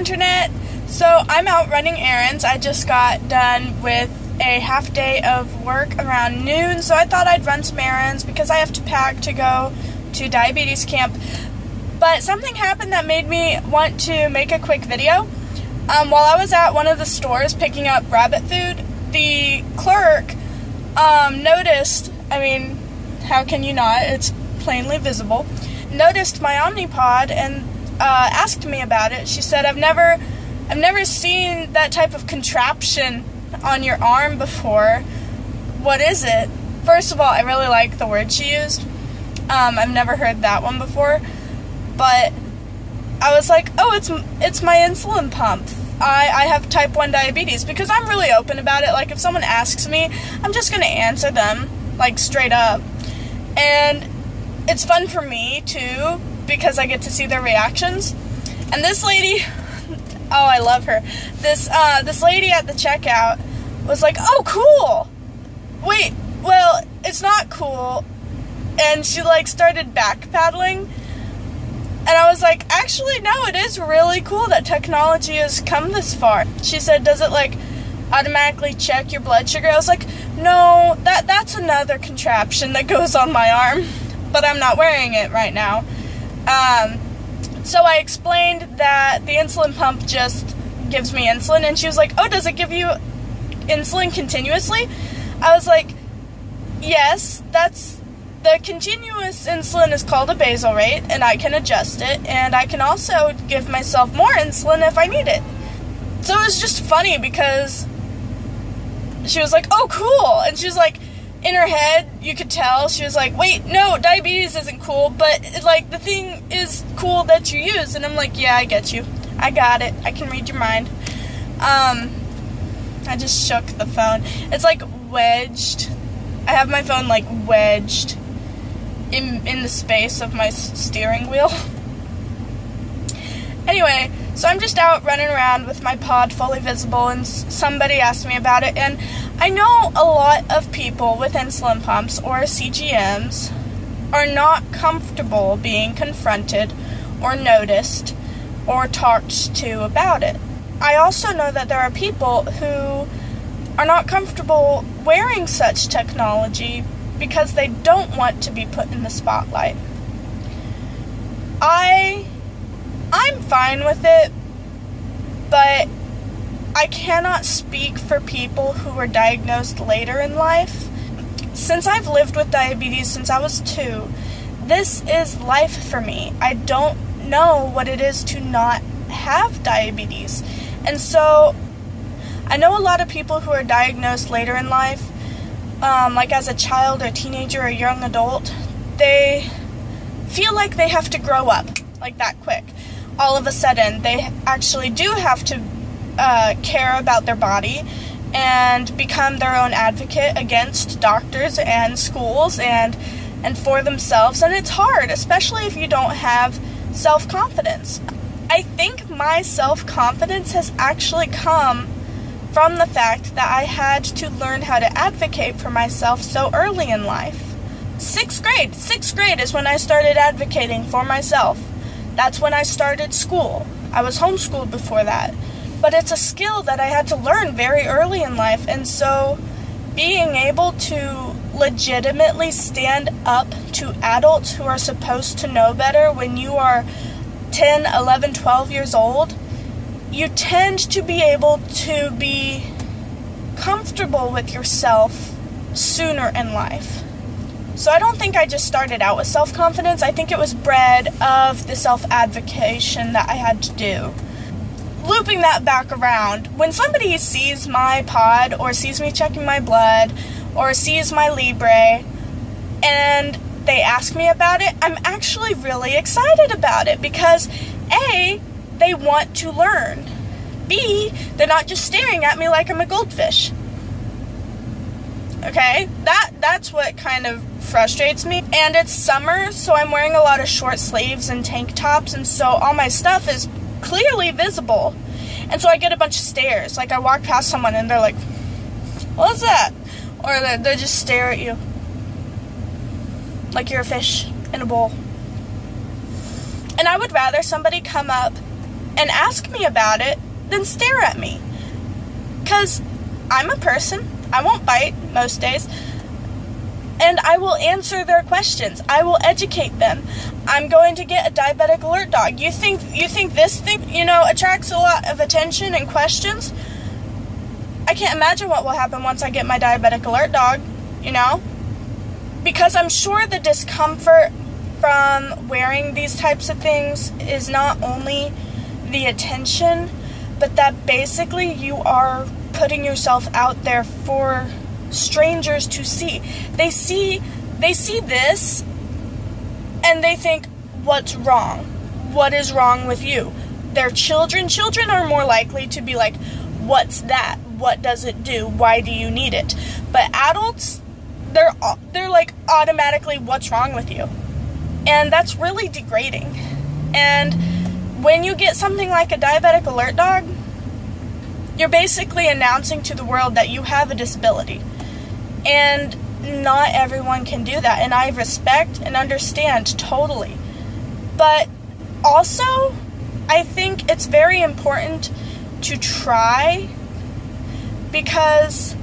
internet. So I'm out running errands. I just got done with a half day of work around noon, so I thought I'd run some errands because I have to pack to go to diabetes camp. But something happened that made me want to make a quick video. While I was at one of the stores picking up rabbit food, the clerk noticed, I mean, how can you not? It's plainly visible. Noticed my Omnipod and asked me about it. She said, I've never seen that type of contraption on your arm before. What is it? First of all, I really like the word she used. I've never heard that one before. But I was like, oh, it's my insulin pump. I have type 1 diabetes, because I'm really open about it. Like, if someone asks me, I'm just going to answer them, like, straight up. And it's fun for me, too, because I get to see their reactions. And this lady, oh, I love her. This lady at the checkout was like, oh, cool. Wait, well, it's not cool. And she, like, started backpedaling. And I was like, actually, no, it is really cool that technology has come this far. She said, does it, like, automatically check your blood sugar? I was like, no, that's another contraption that goes on my arm, but I'm not wearing it right now. So I explained that the insulin pump just gives me insulin, and she was like, oh, does it give you insulin continuously? I was like, yes, the continuous insulin is called a basal rate, and I can adjust it, and I can also give myself more insulin if I need it. So it was just funny because she was like, oh, cool, and she was like, in her head, you could tell, she was like, wait, no, diabetes isn't cool, but, like, the thing is cool that you use, and I'm like, yeah, I get you. I got it. I can read your mind. I just shook the phone. It's, like, wedged. I have my phone, like, wedged in the space of my steering wheel. Anyway, so I'm just out running around with my pod fully visible, and somebody asked me about it, and I know a lot of people with insulin pumps or CGMs are not comfortable being confronted or noticed or talked to about it. I also know that there are people who are not comfortable wearing such technology because they don't want to be put in the spotlight. I'm fine with it, but I cannot speak for people who were diagnosed later in life. Since I've lived with diabetes since I was 2, this is life for me. I don't know what it is to not have diabetes. And so I know a lot of people who are diagnosed later in life, like as a child or teenager or young adult, they feel like they have to grow up like that quick. All of a sudden, they actually do have to care about their body and become their own advocate against doctors and schools and for themselves. And it's hard, especially if you don't have self-confidence. I think my self-confidence has actually come from the fact that I had to learn how to advocate for myself so early in life. Sixth grade is when I started advocating for myself. That's when I started school. I was homeschooled before that. But it's a skill that I had to learn very early in life, and so being able to legitimately stand up to adults who are supposed to know better when you are 10, 11, 12 years old, you tend to be able to be comfortable with yourself sooner in life. So I don't think I just started out with self-confidence. I think it was bred of the self-advocation that I had to do. Looping that back around, when somebody sees my pod or sees me checking my blood or sees my Libre and they ask me about it, I'm actually really excited about it because A, they want to learn. B, they're not just staring at me like I'm a goldfish. Okay? That's what kind of frustrates me. And it's summer, so I'm wearing a lot of short sleeves and tank tops, and so all my stuff is clearly visible. And so I get a bunch of stares. Like, I walk past someone and they're like, what's that? Or they just stare at you like you're a fish in a bowl. And I would rather somebody come up and ask me about it than stare at me. Because I'm a person. I won't bite most days. And I will answer their questions. I will educate them. I'm going to get a diabetic alert dog. You think this thing, attracts a lot of attention and questions? I can't imagine what will happen once I get my diabetic alert dog, Because I'm sure the discomfort from wearing these types of things is not only the attention, but that basically you are putting yourself out there for strangers to see. They see this and they think, what's wrong? What is wrong with you? They're children. Children are more likely to be like, what's that? What does it do? Why do you need it? But adults, they're like automatically, what's wrong with you? And that's really degrading. And when you get something like a diabetic alert dog, you're basically announcing to the world that you have a disability. And not everyone can do that. And I respect and understand totally. But also, I think it's very important to try, because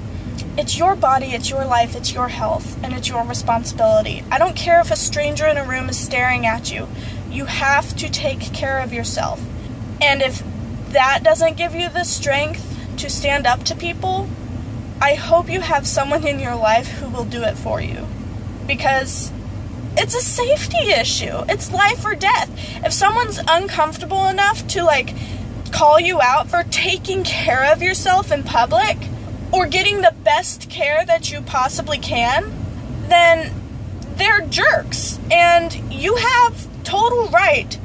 it's your body, it's your life, it's your health, and it's your responsibility. I don't care if a stranger in a room is staring at you. You have to take care of yourself. And if that doesn't give you the strength to stand up to people, I hope you have someone in your life who will do it for you. Because it's a safety issue. It's life or death. If someone's uncomfortable enough to call you out for taking care of yourself in public or getting the best care that you possibly can, then they're jerks. And you have total right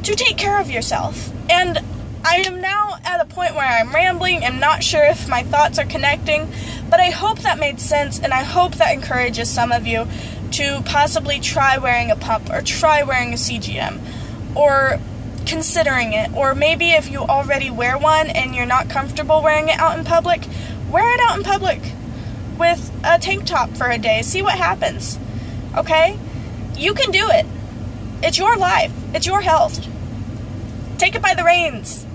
to take care of yourself. And I am now at a point where I'm rambling and not sure if my thoughts are connecting, but I hope that made sense, and I hope that encourages some of you to possibly try wearing a pump or try wearing a CGM or considering it. Or maybe if you already wear one and you're not comfortable wearing it out in public, wear it out in public with a tank top for a day. See what happens, okay? You can do it. It's your life. It's your health. Take it by the reins.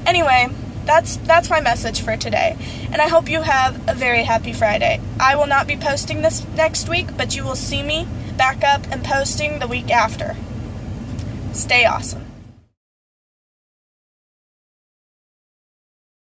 Anyway, that's my message for today. And I hope you have a very happy Friday. I will not be posting this next week, but you will see me back up and posting the week after. Stay awesome.